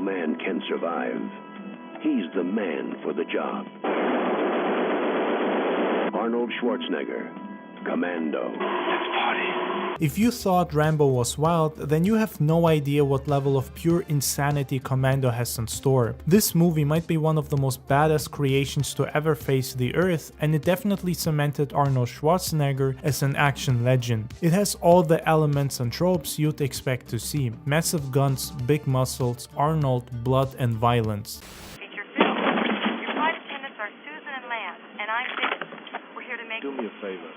man can survive, he's the man for the job. Arnold Schwarzenegger, Commando. Let's party. If you thought Rambo was wild, then you have no idea what level of pure insanity Commando has in store. This movie might be one of the most badass creations to ever face the earth, and it definitely cemented Arnold Schwarzenegger as an action legend. It has all the elements and tropes you'd expect to see: massive guns, big muscles, Arnold, blood and violence. It's your film. Your flight attendants are Susan and Lance, and I'm Vicky. We're here to make... Do me a favor.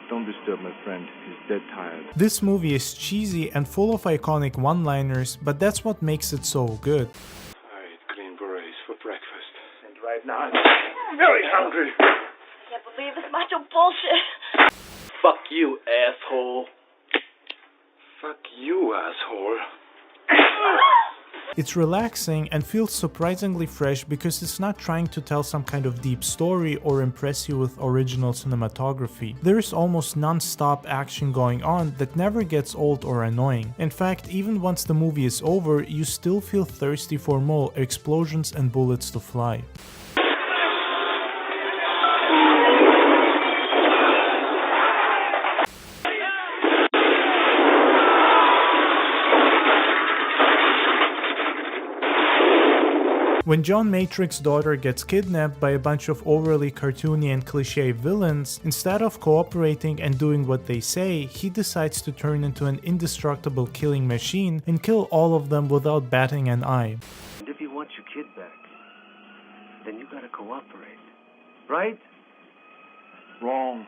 Don't disturb my friend. He's dead tired. This movie is cheesy and full of iconic one-liners, but that's what makes it so good. I ate green berets for breakfast. And right now I'm very hungry. Can't believe this macho bullshit. Fuck you, asshole. Fuck you, asshole. It's relaxing and feels surprisingly fresh because it's not trying to tell some kind of deep story or impress you with original cinematography. There is almost non-stop action going on that never gets old or annoying. In fact, even once the movie is over, you still feel thirsty for more explosions and bullets to fly. When John Matrix's daughter gets kidnapped by a bunch of overly cartoony and cliché villains, instead of cooperating and doing what they say, he decides to turn into an indestructible killing machine and kill all of them without batting an eye. And if you want your kid back, then you gotta cooperate. Right? Wrong.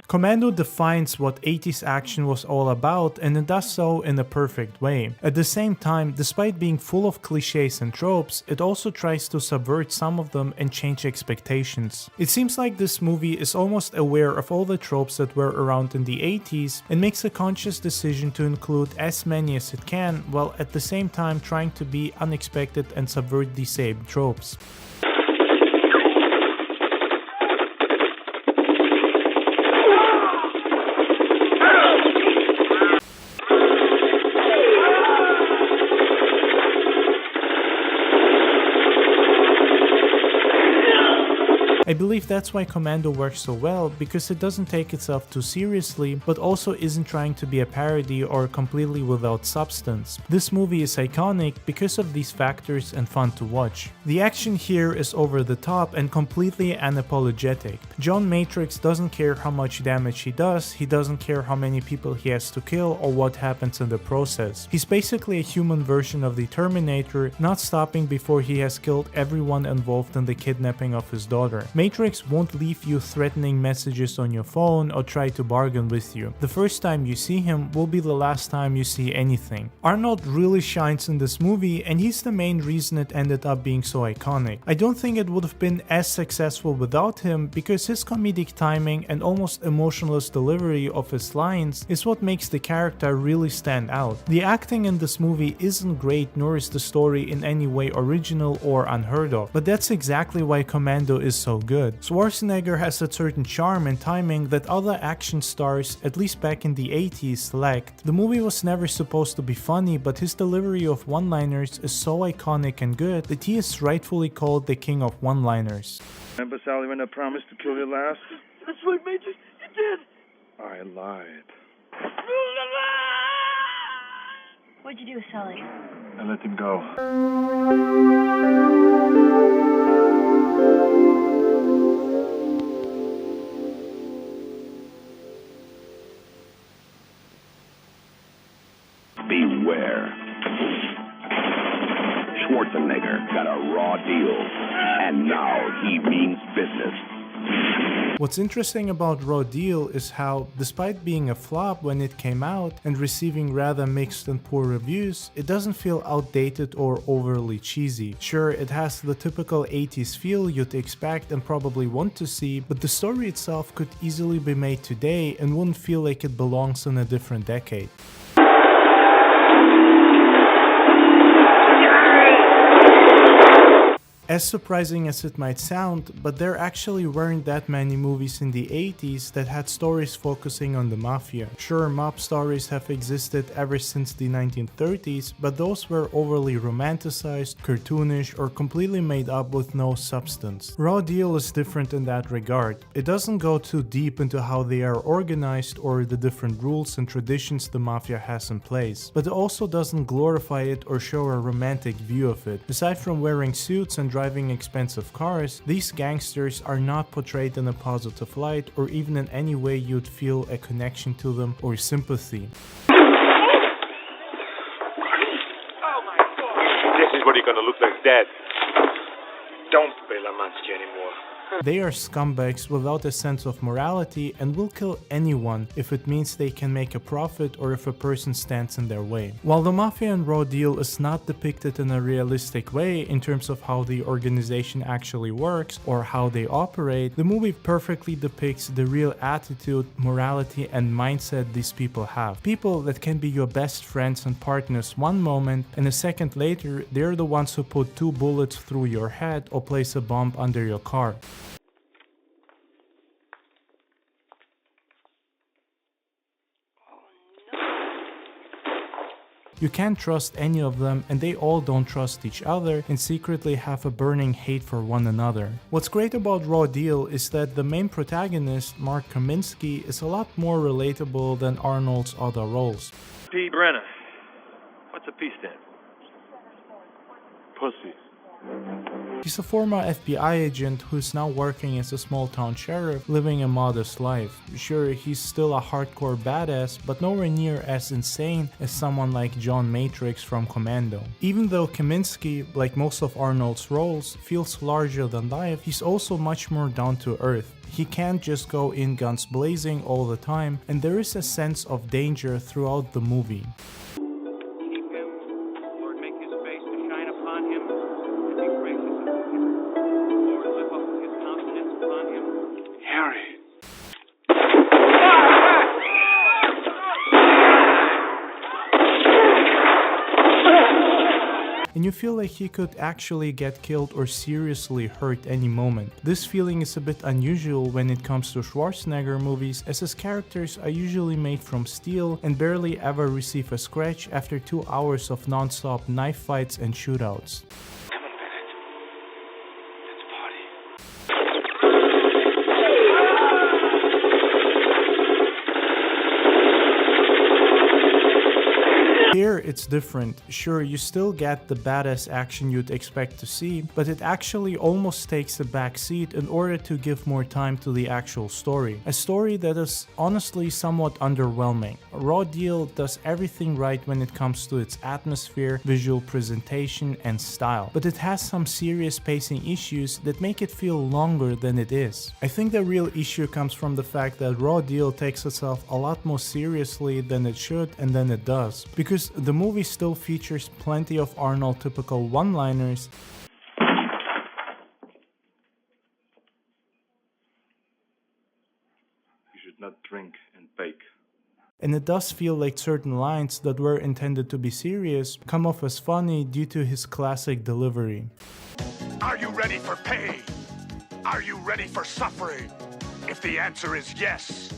Commando defines what 80s action was all about, and it does so in a perfect way. At the same time, despite being full of cliches and tropes, it also tries to subvert some of them and change expectations. It seems like this movie is almost aware of all the tropes that were around in the 80s and makes a conscious decision to include as many as it can, while at the same time trying to be unexpected and subvert the same tropes. I believe that's why Commando works so well, because it doesn't take itself too seriously, but also isn't trying to be a parody or completely without substance. This movie is iconic because of these factors and fun to watch. The action here is over the top and completely unapologetic. John Matrix doesn't care how much damage he doesn't care how many people he has to kill or what happens in the process. He's basically a human version of the Terminator, not stopping before he has killed everyone involved in the kidnapping of his daughter. Matrix won't leave you threatening messages on your phone or try to bargain with you. The first time you see him will be the last time you see anything. Arnold really shines in this movie, and he's the main reason it ended up being so iconic. I don't think it would have been as successful without him, because his comedic timing and almost emotionless delivery of his lines is what makes the character really stand out. The acting in this movie isn't great, nor is the story in any way original or unheard of, but that's exactly why Commando is so good. Schwarzenegger has a certain charm and timing that other action stars, at least back in the 80s, lacked. The movie was never supposed to be funny, but his delivery of one-liners is so iconic and good that he is rightfully called the king of one-liners. Remember, Sally, when I promised to kill you last? That's right, Major. You did. I lied. What'd you do, Sully? I let him go. Beware. Schwarzenegger got a raw deal, and now he means business. What's interesting about Raw Deal is how, despite being a flop when it came out and receiving rather mixed and poor reviews, it doesn't feel outdated or overly cheesy. Sure, it has the typical 80s feel you'd expect and probably want to see, but the story itself could easily be made today and wouldn't feel like it belongs in a different decade. As surprising as it might sound, but there actually weren't that many movies in the 80s that had stories focusing on the mafia. Sure, mob stories have existed ever since the 1930s, but those were overly romanticized, cartoonish, or completely made up with no substance. Raw Deal is different in that regard. It doesn't go too deep into how they are organized or the different rules and traditions the mafia has in place, but it also doesn't glorify it or show a romantic view of it. Aside from wearing suits and driving expensive cars, these gangsters are not portrayed in a positive light or even in any way you'd feel a connection to them or sympathy. This is what you're gonna look like, Dad. Don't be Lamansky anymore. They are scumbags without a sense of morality and will kill anyone if it means they can make a profit or if a person stands in their way. While the Mafia in Raw Deal is not depicted in a realistic way in terms of how the organization actually works or how they operate, the movie perfectly depicts the real attitude, morality, and mindset these people have. People that can be your best friends and partners one moment, and a second later they're the ones who put 2 bullets through your head or place a bomb under your car. You can't trust any of them, and they all don't trust each other and secretly have a burning hate for one another. What's great about Raw Deal is that the main protagonist, Mark Kaminsky, is a lot more relatable than Arnold's other roles. P. Brenner. What's a P stand? Pussy. He's a former FBI agent who's now working as a small-town sheriff, living a modest life. Sure, he's still a hardcore badass, but nowhere near as insane as someone like John Matrix from Commando. Even though Kaminsky, like most of Arnold's roles, feels larger than life, he's also much more down to earth. He can't just go in guns blazing all the time, and there is a sense of danger throughout the movie. And you feel like he could actually get killed or seriously hurt any moment. This feeling is a bit unusual when it comes to Schwarzenegger movies, as his characters are usually made from steel and barely ever receive a scratch after 2 hours of non-stop knife fights and shootouts. Here it's different. Sure, you still get the badass action you'd expect to see, but it actually almost takes a back seat in order to give more time to the actual story. A story that is honestly somewhat underwhelming. Raw Deal does everything right when it comes to its atmosphere, visual presentation, and style, but it has some serious pacing issues that make it feel longer than it is. I think the real issue comes from the fact that Raw Deal takes itself a lot more seriously than it should and than it does, because the movie still features plenty of Arnold typical one-liners. You should not drink and bake. And it does feel like certain lines that were intended to be serious come off as funny due to his classic delivery. Are you ready for pain? Are you ready for suffering? If the answer is yes,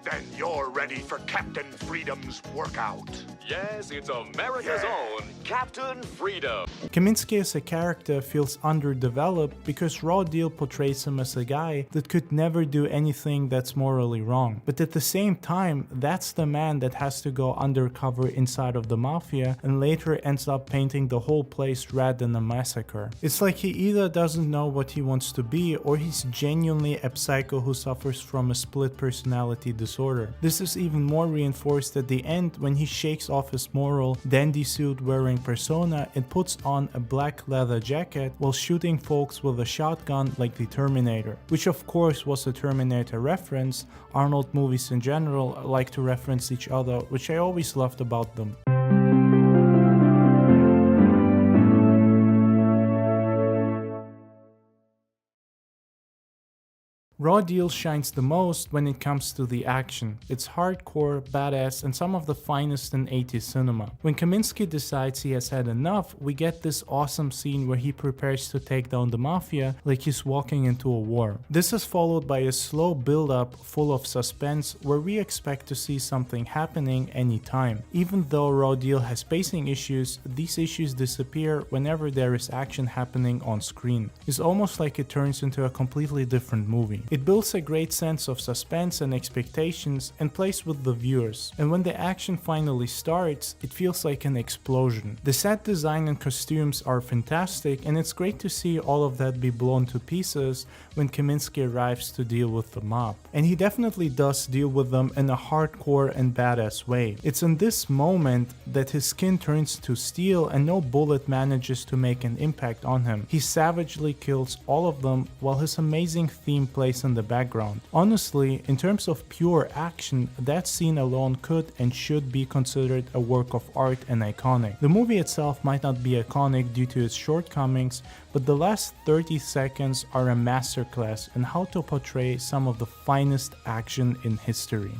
then you're ready for Captain Freedom's workout. Yes, it's America's own Captain Freedom. Kaminsky as a character feels underdeveloped because Raw Deal portrays him as a guy that could never do anything that's morally wrong. But at the same time, that's the man that has to go undercover inside of the mafia and later ends up painting the whole place red in a massacre. It's like he either doesn't know what he wants to be or he's genuinely a psycho who suffers from a split personality disorder. This is even more reinforced at the end when he shakes off his moral, dandy suit wearing persona and puts on a black leather jacket while shooting folks with a shotgun like the Terminator, which of course was a Terminator reference. Arnold movies in general like to reference each other, which I always loved about them. Raw Deal shines the most when it comes to the action. It's hardcore, badass, and some of the finest in 80s cinema. When Kaminsky decides he has had enough, we get this awesome scene where he prepares to take down the mafia like he's walking into a war. This is followed by a slow build-up full of suspense where we expect to see something happening anytime. Even though Raw Deal has pacing issues, these issues disappear whenever there is action happening on screen. It's almost like it turns into a completely different movie. It builds a great sense of suspense and expectations and plays with the viewers, and when the action finally starts, it feels like an explosion. The set design and costumes are fantastic, and it's great to see all of that be blown to pieces when Kaminsky arrives to deal with the mob. And he definitely does deal with them in a hardcore and badass way. It's in this moment that his skin turns to steel and no bullet manages to make an impact on him. He savagely kills all of them while his amazing theme plays in the background. Honestly, in terms of pure action, that scene alone could and should be considered a work of art and iconic. The movie itself might not be iconic due to its shortcomings, but the last 30 seconds are a masterclass in how to portray some of the finest action in history.